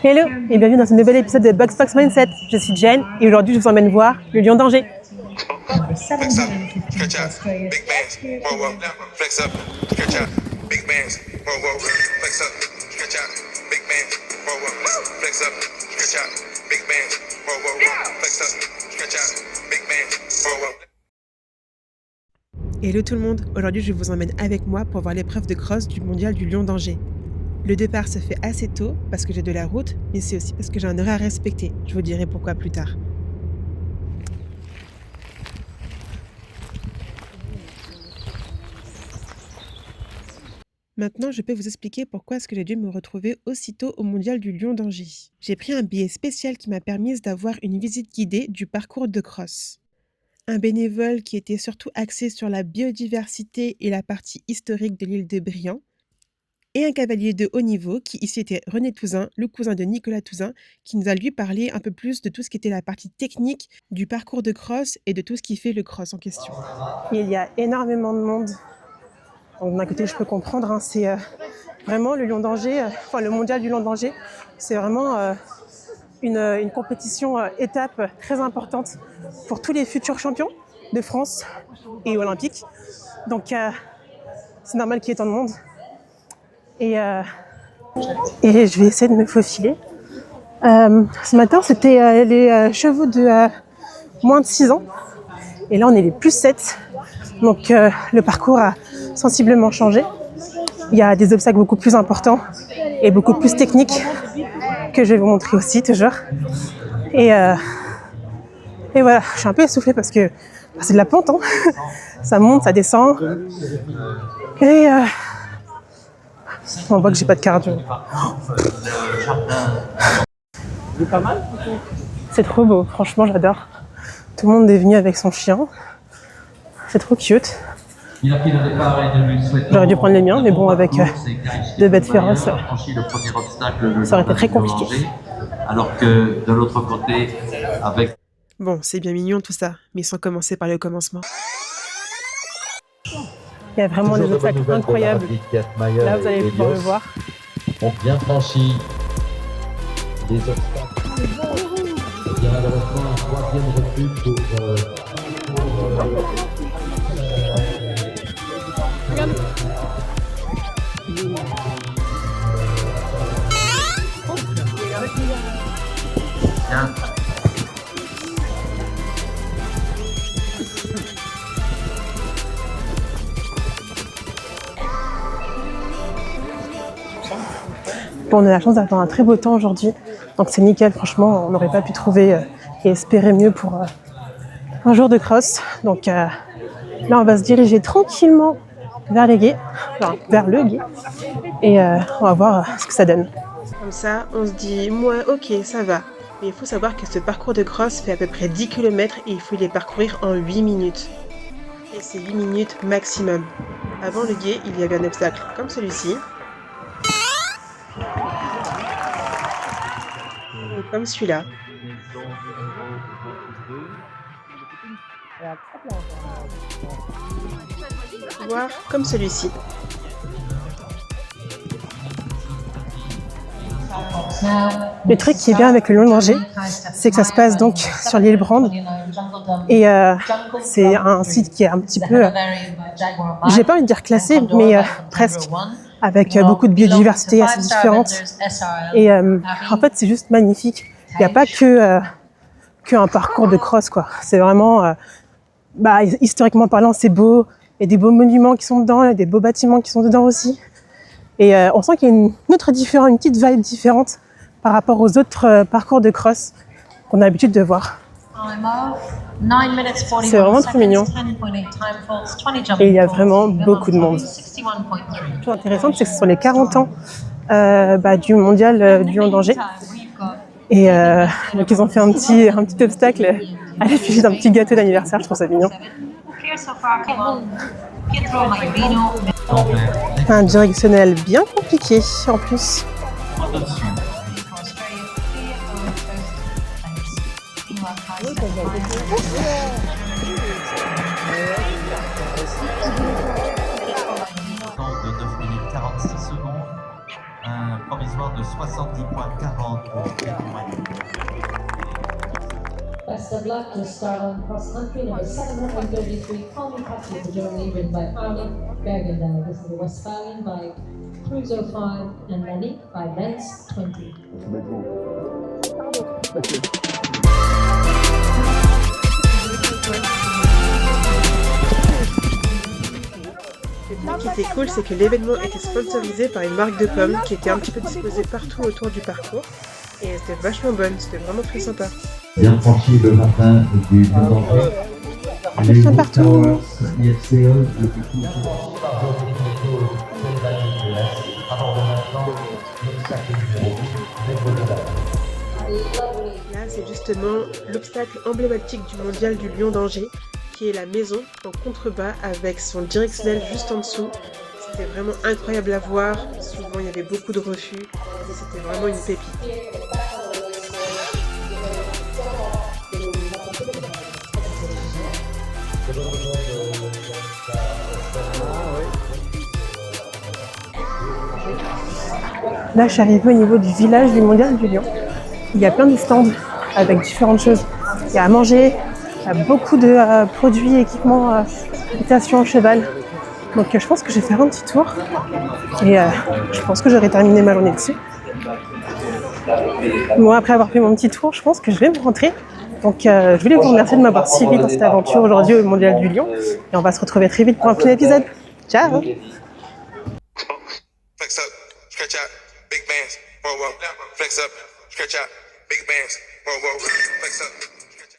Hello et bienvenue dans un nouvel épisode de Box Box Mindset. Je suis Jen et aujourd'hui je vous emmène voir le lion d'Angers. Hello tout le monde, aujourd'hui je vous emmène avec moi pour voir l'épreuve de cross du mondial du lion d'Angers. Le départ se fait assez tôt parce que j'ai de la route, mais c'est aussi parce que j'ai un horaire à respecter. Je vous dirai pourquoi plus tard. Maintenant, je peux vous expliquer pourquoi est-ce que j'ai dû me retrouver aussitôt au mondial du lion d'Angers. J'ai pris un billet spécial qui m'a permis d'avoir une visite guidée du parcours de cross. Un bénévole qui était surtout axé sur la biodiversité et la partie historique de l'île de Briand, et un cavalier de haut niveau qui ici était René Touzin, le cousin de Nicolas Touzin, qui nous a lui parlé un peu plus de tout ce qui était la partie technique du parcours de cross et de tout ce qui fait le cross en question. Il y a énormément de monde. Donc d'un côté, je peux comprendre, hein, c'est vraiment le Lion d'Angers, le mondial du Lion d'Angers, c'est vraiment une compétition étape très importante pour tous les futurs champions de France et olympiques. Donc c'est normal qu'il y ait tant de monde. Et je vais essayer de me faufiler. Ce matin, c'était les chevaux de moins de 6 ans. Et là, on est les plus 7. Donc le parcours a sensiblement changé. Il y a des obstacles beaucoup plus importants et beaucoup plus techniques que je vais vous montrer aussi, toujours. Et voilà, je suis un peu essoufflée parce que c'est de la pente. Hein. Ça monte, ça descend. Et on voit que j'ai pas de cardio. C'est pas mal. C'est trop beau, franchement j'adore. Tout le monde est venu avec son chien. C'est trop cute. J'aurais dû prendre les miens, mais bon, avec deux bêtes féroces, ça aurait été très compliqué. Alors que de l'autre côté, avec... Bon, c'est bien mignon tout ça, mais sans commencer par le commencement. Il y a vraiment des obstacles incroyables. Là, vous allez pouvoir le voir. On bien franchi des obstacles. Il y a malheureusement un troisième refus pour... Bien. Bon, on a la chance d'avoir un très beau temps aujourd'hui, donc c'est nickel, franchement, on n'aurait pas pu trouver et espérer mieux pour un jour de cross. Donc là, on va se diriger tranquillement vers les gués, vers le gué, et on va voir ce que ça donne. Comme ça, on se dit, moi, ok, ça va. Mais il faut savoir que ce parcours de cross fait à peu près 10 km et il faut les parcourir en 8 minutes. Et c'est 8 minutes maximum. Avant le gué, il y avait un obstacle comme celui-ci. Comme celui-là. Voire comme celui-ci. Le truc qui est bien avec le Lion d'Angers, c'est que ça se passe donc sur l'île Brande. Et c'est un site qui est un petit peu, j'ai pas envie de dire classé, mais presque, avec beaucoup de biodiversité assez différente. Et en fait, c'est juste magnifique. Il n'y a pas qu'un parcours de cross, quoi. C'est vraiment, historiquement parlant, c'est beau. Il y a des beaux monuments qui sont dedans, il y a des beaux bâtiments qui sont dedans aussi. Et on sent qu'il y a une petite vibe différente par rapport aux autres parcours de cross qu'on a l'habitude de voir. C'est vraiment trop mignon. Et il y a vraiment beaucoup de monde. Ce qui est intéressant, c'est que ce sont les 40 ans du mondial du Lion d'Angers. Et donc ils ont fait un petit obstacle à l'effigie d'un petit gâteau d'anniversaire, je trouve ça mignon. Un directionnel bien compliqué en plus. De 9 minutes 46 secondes, un provisoire de 70,40 pour Roumanie. Best of luck to start on cross country number 733, Colin Patsy for Germany, ridden by Arnie Bergendahl. This is the Westphalian by Cruiser 5 and Lenny by Lens 20. Ce qui était cool, c'est que l'événement était sponsorisé par une marque de pommes qui était un petit peu disposée partout autour du parcours. Et c'était vachement bonne, c'était vraiment très sympa. Bien franchi le matin du Lion d'Angers. Des chiens partout. Là, c'est justement l'obstacle emblématique du mondial du Lion d'Angers, qui est la maison en contrebas avec son directionnel juste en dessous. C'était vraiment incroyable à voir. Souvent, il y avait beaucoup de refus. Et c'était vraiment une pépite. Là, je suis arrivée au niveau du village du Mondial du Lion. Il y a plein de stands avec différentes choses. Il y a à manger, il y a beaucoup de produits, équipements, équitation, cheval. Donc je pense que je vais faire un petit tour. Et je pense que j'aurai terminé ma journée dessus. Bon, après avoir fait mon petit tour, je pense que je vais me rentrer. Donc je voulais vous remercier de m'avoir suivi dans cette aventure aujourd'hui au Mondial du Lion. Et on va se retrouver très vite pour un prochain épisode. Ciao! Flex up, stretch out, big bands, whoa, whoa. Flex up, stretch out, big bands, whoa, whoa. Flex up.